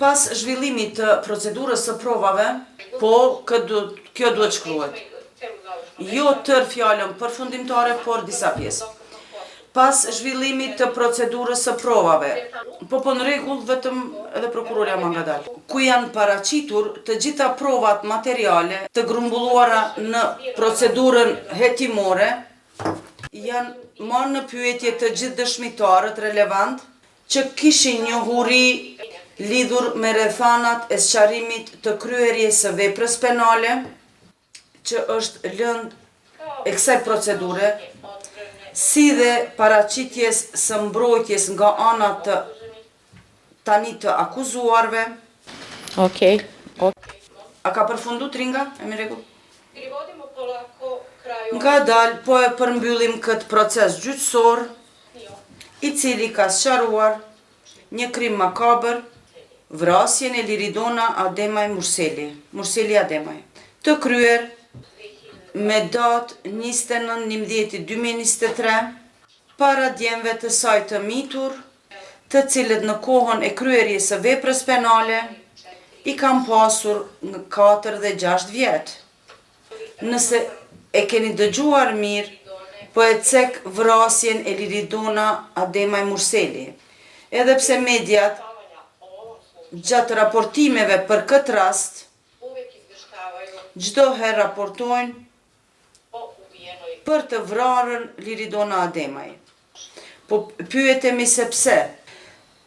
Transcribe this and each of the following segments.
Pas zhvillimit të procedurës së provave, po kjo duhet shkruhet. Jo tërë fjalën përfundimtare, por disa pjesë. Pas zhvillimit të procedurës së provave, po në rregull vetëm edhe prokuroria më ngadal, ku janë paraqitur të gjitha provat materiale të grumbulluara në procedurën hetimore, janë marrë në pyetje të gjithë dëshmitarët relevant që kishin njohuri lidhur me rrethanat e sqarimit të kryerjes së veprës penale, që është lëndë e kësaj procedure, si dhe paraqitjes së mbrojtjes nga ana të tani të akuzuarve. Okej. A ka përfundu Tringa? E mi rregull? Nga dalë, po e përmbyllim këtë proces gjyqësor, i cili ka sqaruar një krim makabër, vrasjen e Liridona Ademaj Murseli Ademaj, të kryer me datë 29/11/2023, para djemve të saj të mitur, të cilët në kohën e kryerjes së veprës penale i kam pasur në 4 dhe 6 vjetë. Nëse e keni dëgjuar mirë, po e cek vrasjen e Liridona Ademaj Murseli. Edhe pse mediat gjatë raportimeve për këtë rast, çdo herë raportojnë për të vrarën Liridona Ademaj. Po pyetemi se pse.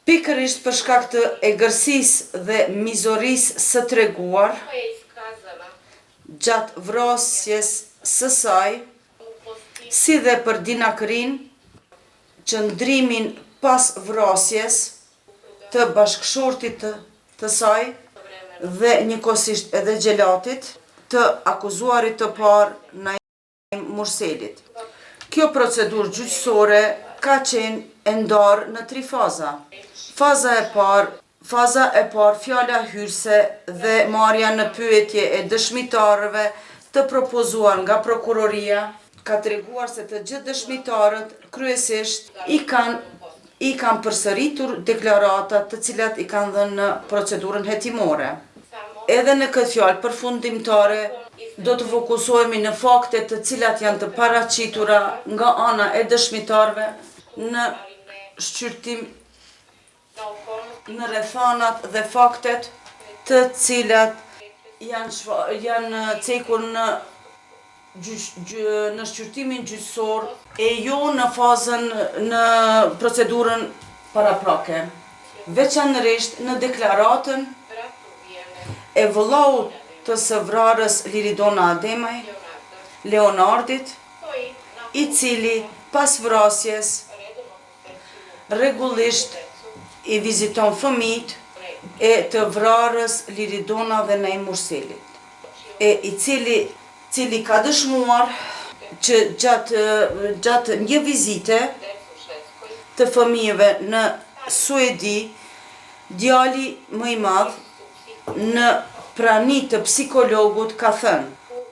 Pikërisht për shkak të egërsisë dhe mizorisë së treguar gjatë vrasjes së saj, si dhe për dinakërinë, qëndrimin pas vrasjes të bashkëshortit të saj dhe njëkohësisht edhe xhelatit të akuzuarit të parë Naim Murselit. Kjo procedurë gjyqësore ka qenë e ndarë në 3 faza. Faza e parë fjala hyrëse dhe marrja në pyetje e dëshmitarëve të propozuar nga prokuroria, ka treguar se të gjithë dëshmitarët kryesisht i kanë përsëritur deklaratat të cilat i kanë dhënë në procedurën hetimore. Edhe në këtë fjalë përfundimtare do të fokusohemi në faktet të cilat janë të paraqitura nga ana e dëshmitarëve në shqyrtim në rrethanat dhe faktet të cilat janë cekur në shqyrtimin gjyqësor e jo në fazën në procedurën paraprake. Veçanërisht në deklaratën e vëllaut të së vrarës Liridona Ademaj, Leonardit, i cili pas vrasjes rregullisht i viziton fëmijët e të vrarës Liridona dhe Naim Murselit, e i cili ka dëshmuar që gjatë një vizite të fëmijëve në Suedi, djali më i madh në prani të psikologut ka thënë: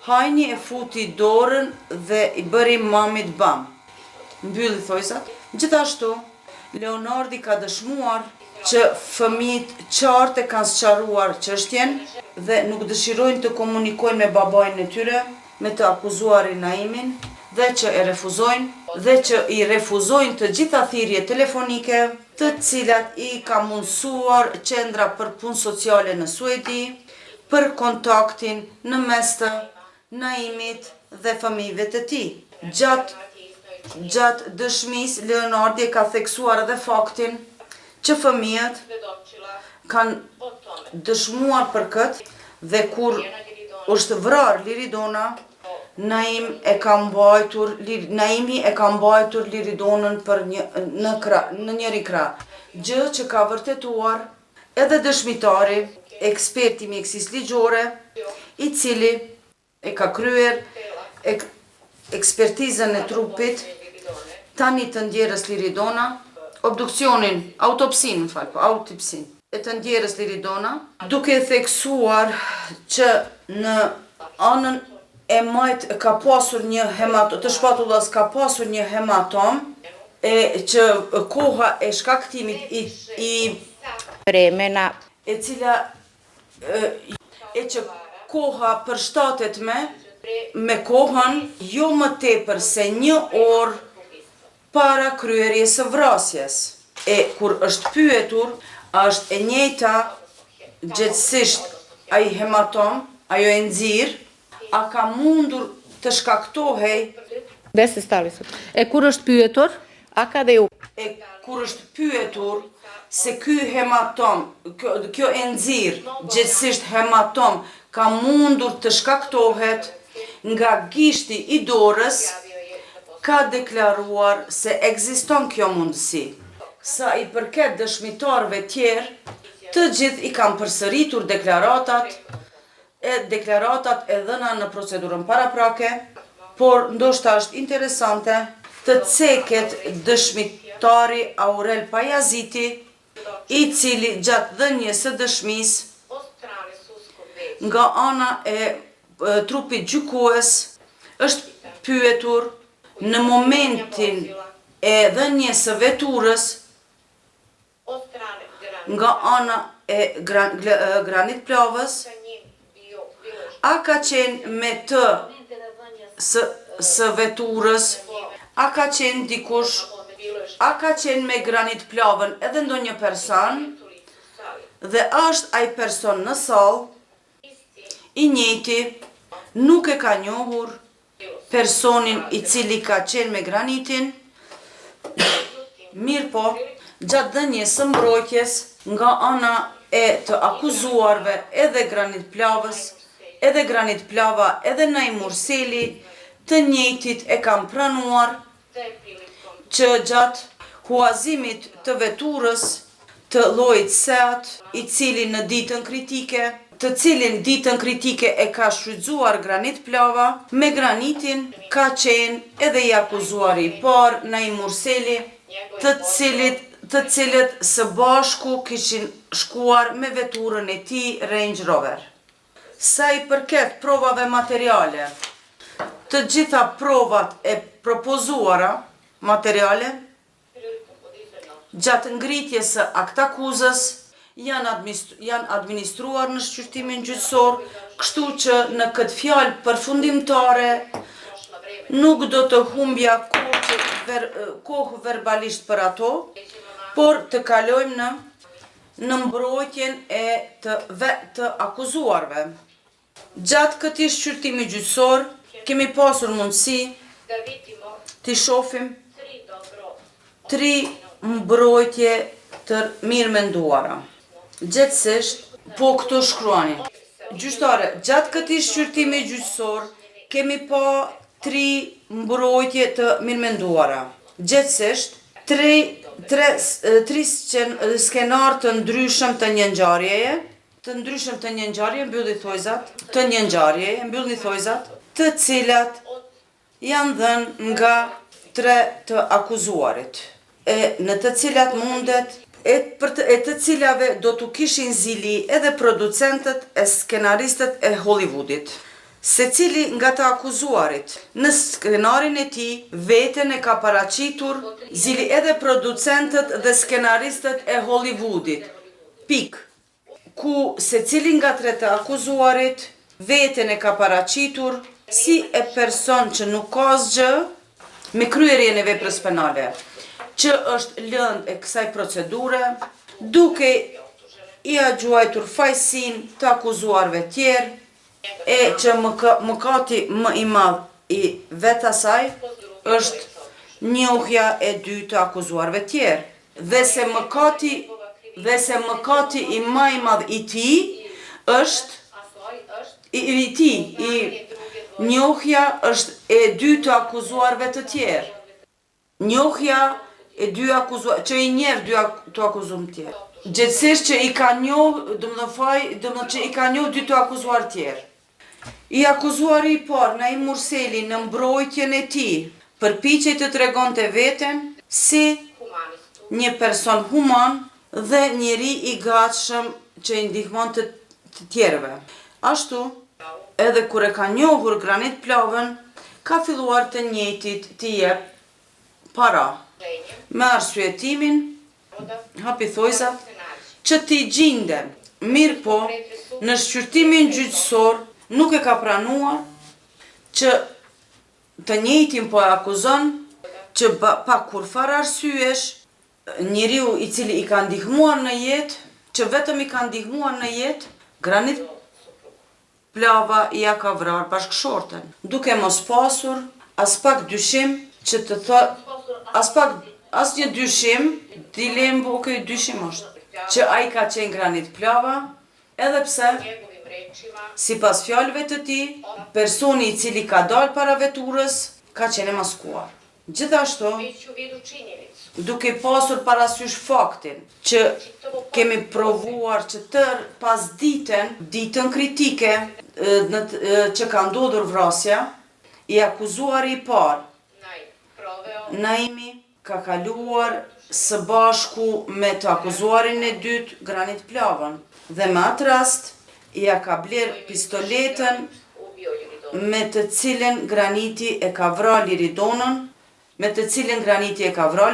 hajni e futi dorën dhe i bëri mamit bam. Mbylli thojzat. Gjithashtu, Leonardi ka dëshmuar që fëmijët qartë e kanë sqaruar çështjen dhe nuk dëshirojnë të komunikojnë me babajnë e tyre, me të akuzuarin Naimin, dhe që i refuzojnë të gjitha thirrje telefonike, të cilat i ka mundësuar qendra për punë sociale në Suedi për kontaktin në mes të Naimit dhe fëmijëve të tij. Gjatë dëshmisë, Leonardi e ka theksuar edhe faktin që fëmijët kanë dëshmuar për këtë dhe kur është vrarë Liridona, Naimi e ka mbajtur Liridonën në njëri krah, gjë që ka vërtetuar edhe dëshmitari, eksperti mjekësisë ligjore, i cili e ka kryer ekspertizën e trupit tani të ndjerës Liridona, autopsinë e të ndjerës Liridona, duke theksuar që në anën e majt ka pasur një hematom, të shpatullas ka pasur një hematom, e që koha e shkaktimit vremena e cila e që koha përshtatet me kohën jo më tepër se 1 orë para kryerjes së vrasjes. E kur është pyetur, a është e njëjta gjithësisht ai hematom, ajo e nxirr, a ka mundur të shkaktohej. E kur është pyetur, E kur është pyetur se ky hematom, kjo e nxirr, gjithësisht hematom, ka mundur të shkaktohet nga gishti i dorës, ka deklaruar se ekziston kjo mundësi. Sa i përket dëshmitarëve tjerë, të gjithë i kanë përsëritur deklaratat e dhëna në procedurën paraprake, por ndoshta është interesante të ceket dëshmitari Aurel Pajaziti, i cili gjatë dhënies së dëshmisë nga ana e trupit gjykues është pyetur në momentin e dhënies së veturës nga ana e Granit Plavës, a ka qenë me të së veturës, a ka qenë dikush, a ka qenë me Granit Plavën edhe ndonjë person, dhe është ai person në sallë, i njëjti, nuk e ka njohur personin i cili ka qenë me granitin, mirë po, gjatë dhënies së mbrojtjes, nga ana e të akuzuarve edhe Granit Plavës, edhe Granit Plava, edhe Nai Murseli, të njëjtit e kam pranuar që gjatë huazimit të veturës të llojit Seat, i cili në ditën kritike, të cilin ditën kritike e ka shfrytzuar Granit Plava, me granitin ka qenë edhe i akuzuari i parë, Nai Murseli, të cilët së bashku kishin shkuar me veturën e tij Range Rover. Sa i përket provave materiale, të gjitha provat e propozuara materiale gjatë ngritjes së aktakuzës janë administruar në shqyrtimin gjyqësor, kështu që në këtë fjalë përfundimtare nuk do të humbja kohë verbalisht për ato, por të kalojmë në mbrojtjen e të akuzuarve. Gjatë këtij shqyrtimi gjyqësor kemi pasur mundësi të shohim 3 mbrojtje të mirë menduara. Gjithsesi, po këto shkruanin. Gjyqtare, gjatë këtij shqyrtimi gjyqësor kemi pa 3 mbrojtje të mirë menduara. Gjithsesi, 3 skenar të ndryshëm të një ngjarjeje, mbylli thojzat, të cilat janë dhënë nga 3 të akuzuarit, në të cilat mundet, e të cilave do t'u kishin zili edhe producentët e skenaristët e Hollywoodit. Secili nga të akuzuarit, në skenarin e tij, veten e ka paraqitur zili edhe producentët dhe skenaristët e Hollywoodit. Ku secili nga 3 të akuzuarit, veten e ka paraqitur si e person që nuk ka asgjë me kryerjen e veprës penale, që është lëndë e kësaj procedure, duke i agjuajtur fajsin të akuzuarve tjerë, e që mëkati më i madh i vetë asaj është njohja e 2 të akuzuarve tjerë, dhe se mëkati i më i madh i tij është njohja është e 2 të akuzuarve të tjerë. Njohja e 2 akuzuar, që i njeh 2 të akuzuar tjerë. Gjithsesi që i ka njohë, që i ka njohë 2 të akuzuar tjerë. I akuzuari i parë, Nai Murseli, në mbrojtjen e tij, përpiqej të tregonte veten si një person human dhe njeri i gatshëm që i ndihmon të tjerëve. Ashtu, edhe kur e ka njohur Granit Plavën, ka filluar të njëjtit t'i jep para, me arsyetimin, hapi thojzat, që t'i gjinde Mirë po, në shqyrtimin gjyqësor nuk e ka pranuar që të njëjtin po e akuzon që pa kurfar arsyesh njeriu i cili i ka ndihmuar në jetë, që vetëm i ka ndihmuar në jetë, Granit Plava ja ka vrarë bashkëshorten, duke mos pasur as pak dyshim që të thot, asnjë dyshim, dilem bokë dyshim është, që ai ka qenë Granit Plava, edhe pse, sipas fjalëve të tij, personi i cili ka dalë para veturës ka qenë e maskuar. Gjithashtu, duke pasur parasysh faktin që kemi provuar që tër pas ditën kritike që ka ndodhur vrasja, i akuzuari i parë, Naimi, ka kaluar së bashku me të akuzuarin e dytë, Granit Plavën, dhe me atë rast, ja ka bler pistoletën me të cilën Graniti e ka vrarë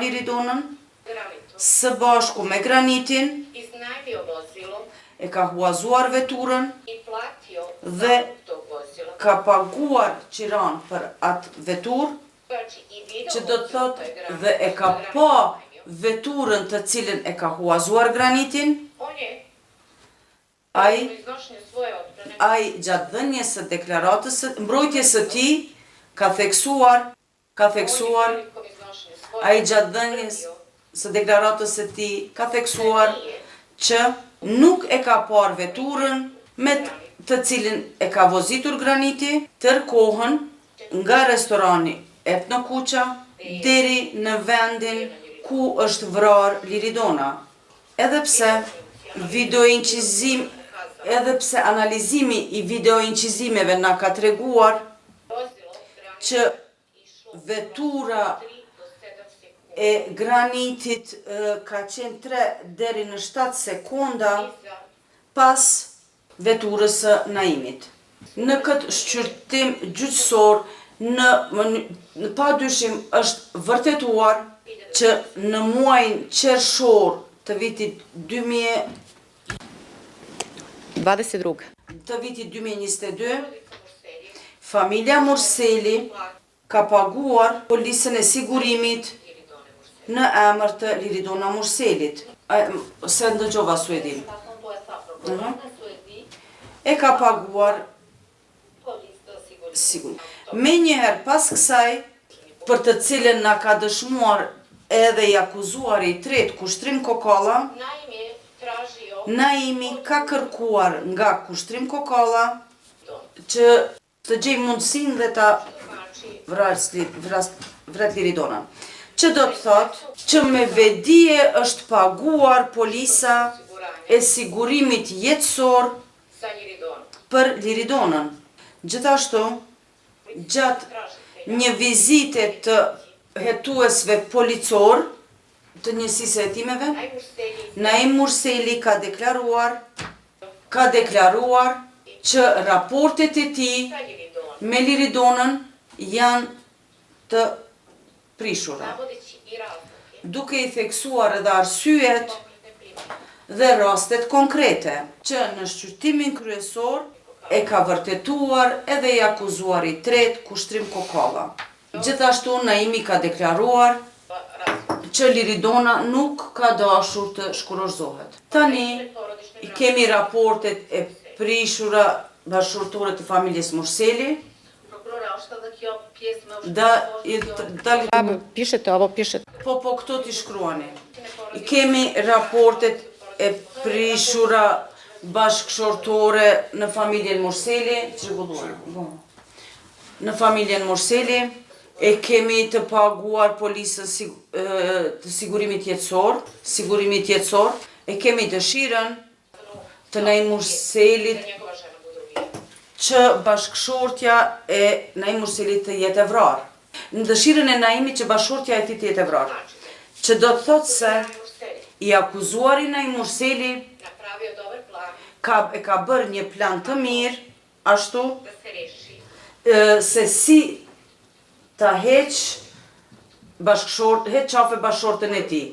Liridonën, së bashku me Granitin, e ka huazuar veturën dhe ka paguar qiran për atë veturë, që do të thotë dhe e ka pa veturën të cilën e ka huazuar Granitin, ai gjatë dhënies së deklaratës së mbrojtjes së tij ka theksuar ai gjatë dhënies së deklaratës së tij ka theksuar që nuk e ka parë veturën me të cilën e ka vozitur Graniti tër kohën nga restorani Etno Kuqa deri në vendin ku është vrarë Liridona. Edhe pse analizimi i videoinqizimeve na ka treguar që vetura e Granitit ka qenë 3 deri në 7 sekonda pas veturës së Naimit. Në këtë shqyrtim gjyqësor, në padyshim është vërtetuar që në muajin qershor të vitit 2022, familja Morseli ka paguar polisën e sigurimit në emër të Liridona Morselit. Se ndëgjova Suedin. E ka paguar sigur. Me njëherë pas kësaj, për të cilën na ka dëshmuar edhe i akuzuari i tretë Kushtrim Kokalla, Naimi ka kërkuar nga Kushtrim Kokalla që të gjej mundësinë dhe ta vret Liridonën. Që do të thotë që me vedije është paguar polisa e sigurimit jetësor për Liridonën. Gjithashtu, gjatë një vizite të hetuesve policor të njësisë e hetimeve, Naim Morseli ka deklaruar që raportet e tij me Liridonën janë të prishura, duke i theksuar edhe arsyet dhe rastet konkrete, që në shqyrtimin kryesor e ka vërtetuar edhe i akuzuar i tretë Kushtrim Kokalla. Gjithashtu Naimi ka deklaruar që Liridona nuk ka dashur të shkurorzohet. Tani i kemi raportet e prishura bashkëshortore të familjes Morseli. Po, këto t'i shkruani. I kemi raportet e prishura bashkëshortore në familjen Morseli, e kemi të paguar polisës të sigurimit jetësor, e kemi dëshirën të Naim Morselit që bashkëshortja e Naim Morselit të jetë e vrarë. Në dëshirën e Naimit që bashkëshortja e tij të jetë e vrarë. Që do të thotë se i akuzuari Naim Morseli e ka bërë një plan të mirë, ashtu, se si ta heq qafe bashkëshortën e tij,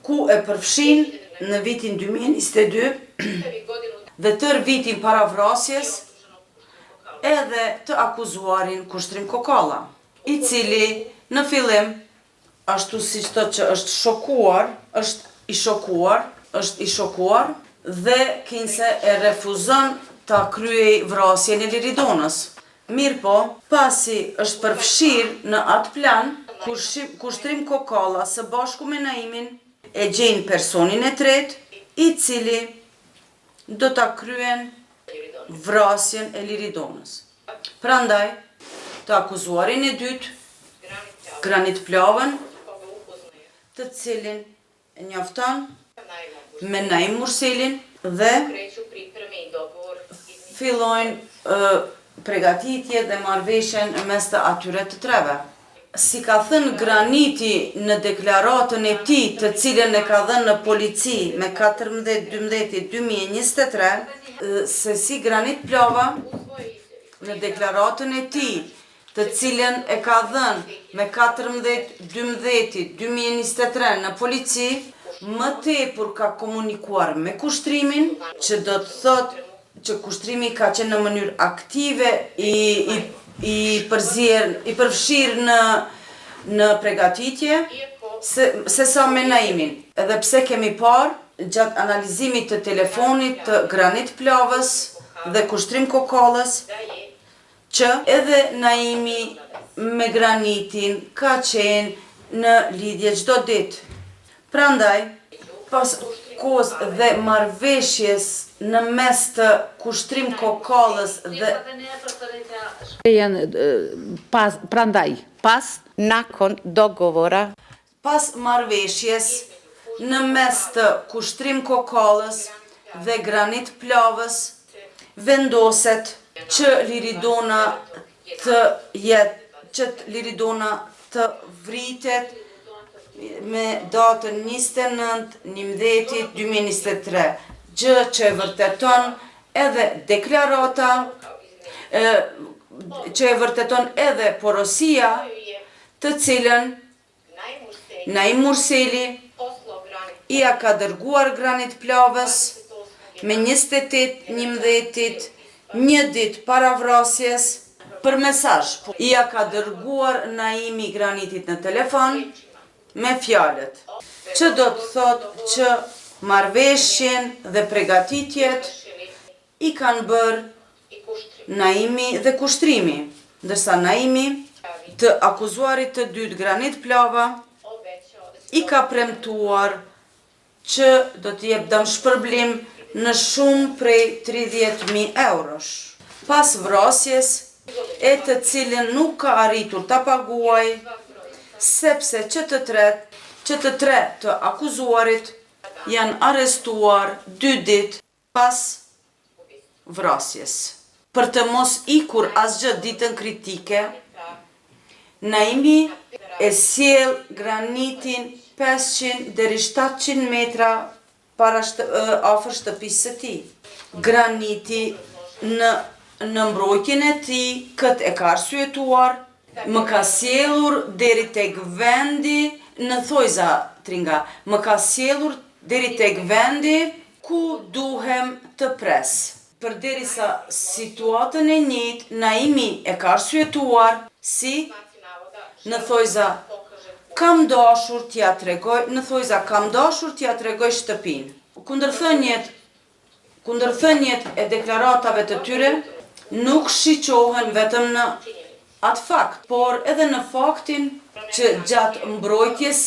ku e përfshin në vitin 2022 dhe tër vitin para vrasjes edhe të akuzuarin Kushtrim Kokalla, i cili në fillim, ashtu siç thotë që është i shokuar dhe kinse e refuzon ta kryej vrasjen e Liridonës. Mirë po, pasi është përfshirë në atë plan, Kushtrim Kokalla së bashku me Naimin e gjejnë personin e tretë, i cili do ta kryen vrasjen e Liridonës. Prandaj, të akuzuarin e dytë, Granit Plavën, të cilin e njofton me Naim Murselin dhe fillojnë pregatitje dhe marrëveshjen mes të atyre të treve. Si ka thënë Graniti në deklaratën e tij, të cilën e ka dhënë në polici me 14/12/2023, se si Granit Plava në deklaratën e tij, të cilën e ka dhënë me 14/12/2023 në polici, më tepër ka komunikuar me kushtrimin, që do të thotë që kushtrimi ka qenë në mënyrë aktive i përfshirë në pregatitje, se sa me Naimin. Edhe pse kemi parë, gjatë analizimit të telefonit të Granit Plavës dhe Kushtrim Kokallës, që edhe Naimi me Granitin ka qenë në lidhje çdo ditë. Prandaj, pas kohës dhe marrëveshjes në mes të Kushtrim Kokallës dhe nakon dogovora pas marrëveshjes në mes të Kushtrim Kokallës dhe Granit Plavës, vendoset që Liridona të vritet me datën 29/11/2023, gjë që e vërteton edhe deklarata, që e vërteton edhe porosia, të cilën Naim Murseli ia ka dërguar Granit Plavës me 28/11, një ditë para vrasjes, për mesazh. Ia ka dërguar Naimi Granitit në telefon me fjalët, që do të thotë që marrëveshjen dhe pregatitjet i kanë bërë Naimi dhe Kushtrimi, ndërsa Naimi, të akuzuarit të dytë Granit Plava, i ka premtuar që do të jep dëmshpërblim në shumë prej 30.000 eurosh. Pas vrasjes, e të cilën nuk ka arritur ta paguaj, sepse që të tre të akuzuarit janë arrestuar 2 ditë pas vrasjes. Për të mos ikur asgjë ditën kritike, Naimi e sjell Granitin 500 deri 700 metra afër shtëpisë së tij. Graniti në mbrojtjen e tij këtë e ka arsyetuar, më ka sjellur deri tek vendi në Thojza Tringa, më ka sjellur deri tek vendi ku duhem të pres. Përderisa situatën e njëjtë Naimi e ka arsyetuar si në Thojza kam dashur t'ja tregoj shtëpinë. Kundërthënjet e deklaratave të tyre nuk shiqohen vetëm në atë fakt, por edhe në faktin që gjatë mbrojtjes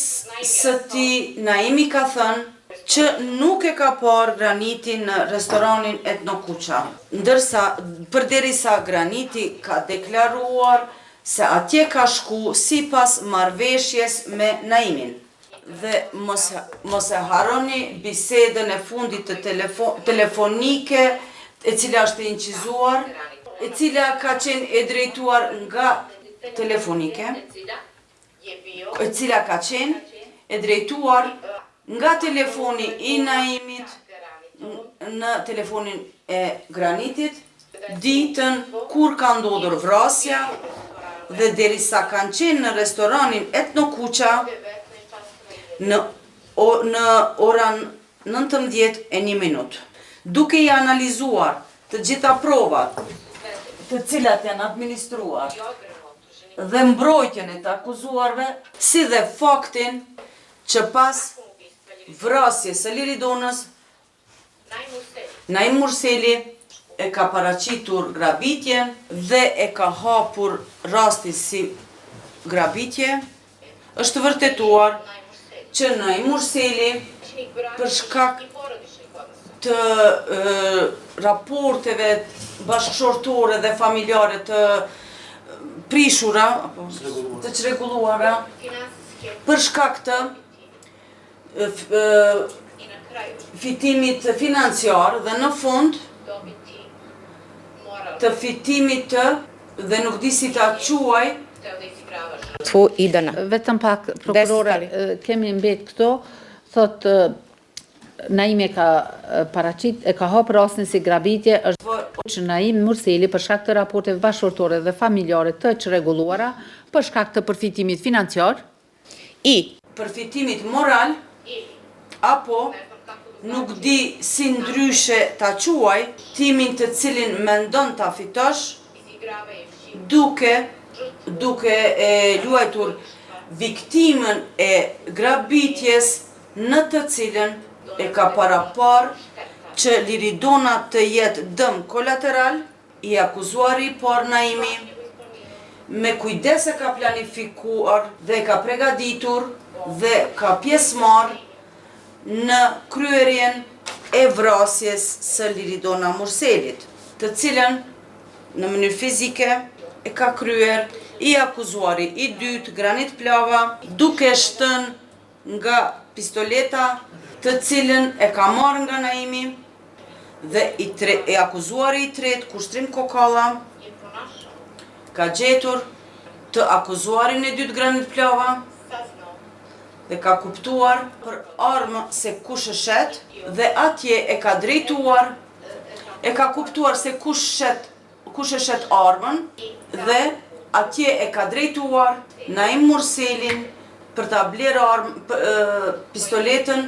së tij Naimi ka thënë që nuk e ka parë Granitin në restoranin Etno Kuqa, ndërsa përderisa Graniti ka deklaruar se atje ka shku sipas marrëveshjes me Naimin. Dhe mos e harroni bisedën e fundit të telefonike, e cila është incizuar, e cila ka qenë e drejtuar nga telefonike, e cila ka qenë e drejtuar nga telefoni i Naimit në telefonin e Granitit, ditën kur ka ndodhur vrasja dhe derisa kanë qenë në restoranin Etno Kuqa në orën 19:01. duke i analizuar të gjitha provat të cilat janë administruar dhe mbrojtjen e të akuzuarve, si dhe faktin që pas vrasjes së Liridonës, Naim Murseli e ka paraqitur grabitjen dhe e ka hapur rasti si grabitje, është vërtetuar që Naim Murseli për shkak të raporteve bashkëshortore dhe familjare të prishura, të çrregulluara, për shkak të fitimit financiar dhe në fund të fitimit të, dhe nuk di si ta quaj, Vetëm pak, prokurore, kemi mbet këto, thot Naimi e ka paraqit, e ka hap rastin si grabitje, është që Naim Murseli për shkak të raporteve bashkëshortore dhe familjare të çrregulluara, për shkak të përfitimit financiar, përfitimit moral, apo nuk di si ndryshe ta quaj, timin të cilin mendon ta fitosh, duke e luajtur viktimën e grabitjes në të cilën e ka parapar që Liridona të jetë dëm kolateral, i akuzuari par Naimi, me kujdes e ka planifikuar dhe ka pregaditur dhe ka pjesëmarr në kryerjen e vrasjes së Liridona Murselit, të cilën në mënyrë fizike e ka kryer i akuzuari i dytë Granit Plava, duke shtënë nga pistoleta të cilën e ka marrë nga Naimi, dhe i akuzuari i tretë Kushtrim Kokalla ka gjetur të akuzuarin e dytë Granit Plava dhe ka kuptuar për armë se kush e shet, dhe atje e ka drejtuar, e ka kuptuar se kush e shet armën, dhe atje e ka drejtuar Naim Murselin për ta blerë pistoletën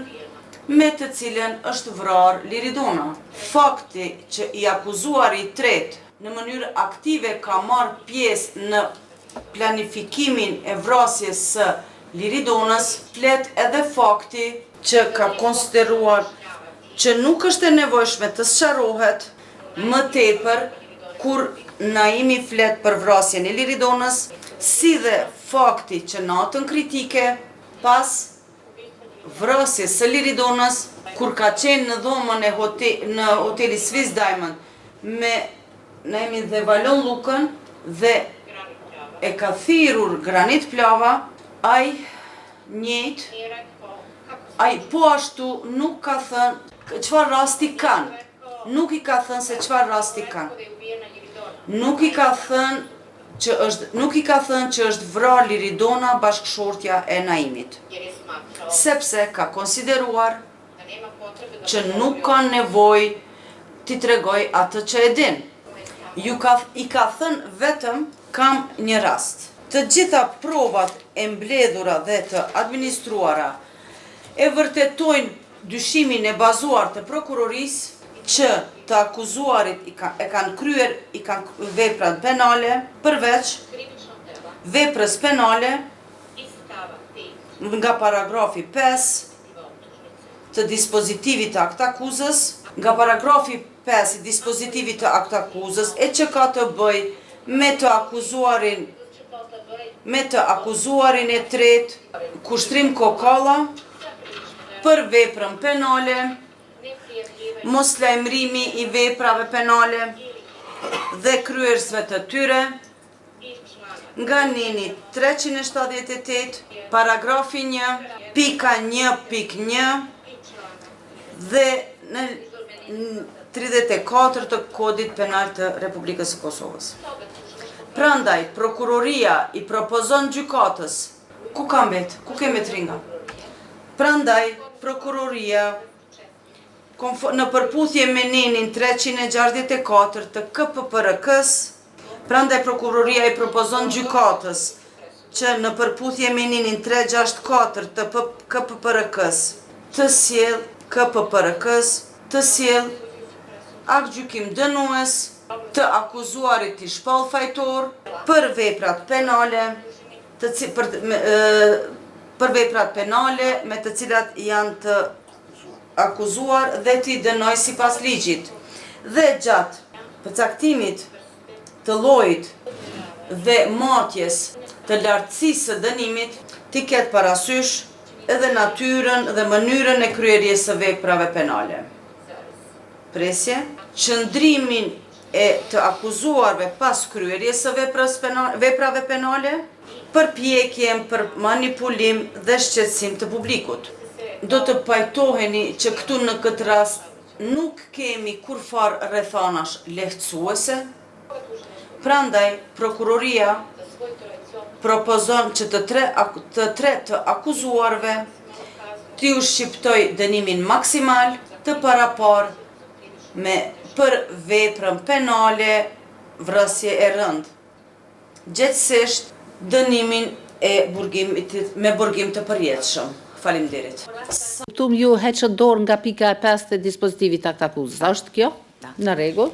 me të cilën është vrarë Liridona. Fakti që i akuzuari i tretë në mënyrë aktive ka marrë pjesë në planifikimin e vrasjes së Liridonës, flet edhe fakti që ka konsideruar që nuk është e nevojshme të sqarohet më tepër kur Naimi flet për vrasjen e Liridonës, si dhe fakti që natën kritike pas vrasjes së Liridonës, kur ka qenë në dhomën në hoteli Swiss Diamond me Naimin dhe Valon Lukën dhe e ka thirrur Granit Plava, ai po ashtu nuk ka thënë çfarë rasti kanë. Nuk i ka thënë se çfarë rasti kanë. Nuk i ka thënë që është vrarë Liridona bashkëshortja e Naimit, sepse ka konsideruar që nuk ka nevojë t'i tregoj atë që e din. I ka thënë vetëm kam një rast. Të gjitha provat e mbledhura dhe të administruara e vërtetojnë dyshimin e bazuar të prokurorisë që të akuzuarit e kanë kryer veprat penale, përveç veprës penale nga paragrafi 5 të dispozitivit të aktakuzës, nga paragrafi 5 i dispozitivit të aktakuzës, e që ka të bëj me të akuzuarin e tretë Kushtrim Kokalla për veprën penale, mos lajmërimi i veprave penale dhe kryersve të tyre, nga neni 378, paragrafi 1, pika 1.1 dhe në 34 të kodit penal të Republikës së Kosovës. Prandaj, prokuroria i propozon gjykatës, ku ka mbet, ku keme tringa? Prandaj, prokuroria në përputhje me nenin 364 të KPPRK-s, prandaj prokuroria i propozon gjykatës që në përputhje me nenin 364 të KPPRK-s të sjell aktgjykim dënues të akuzuarit i shpall fajtor për veprat penale, për veprat penale me të cilat janë të akuzuar dhe t'i dënoj sipas ligjit. Dhe gjatë përcaktimit të llojit dhe matjes të lartësisë së dënimit, t'i ketë parasysh edhe natyrën dhe mënyrën e kryerjes së veprave penale. Presje, qëndrimin e të akuzuarve pas kryerjes së veprave penale, përpjekjen për manipulim dhe shqetësim të publikut. Do të pajtoheni që këtu në këtë rast nuk kemi kurfar rrethanash lehtësuese, prandaj prokuroria propozon që të tre të akuzuarve t'i u shqiptoj dënimin maksimal të parapar për veprën penale vrasje e rënd. Gjithsesi dënimin me burgim të përjetshëm. Faleminderit. Kuptum ju heqët dorë nga pika e 5 të dispozitivit aktakuzës. A është kjo? Në rregull.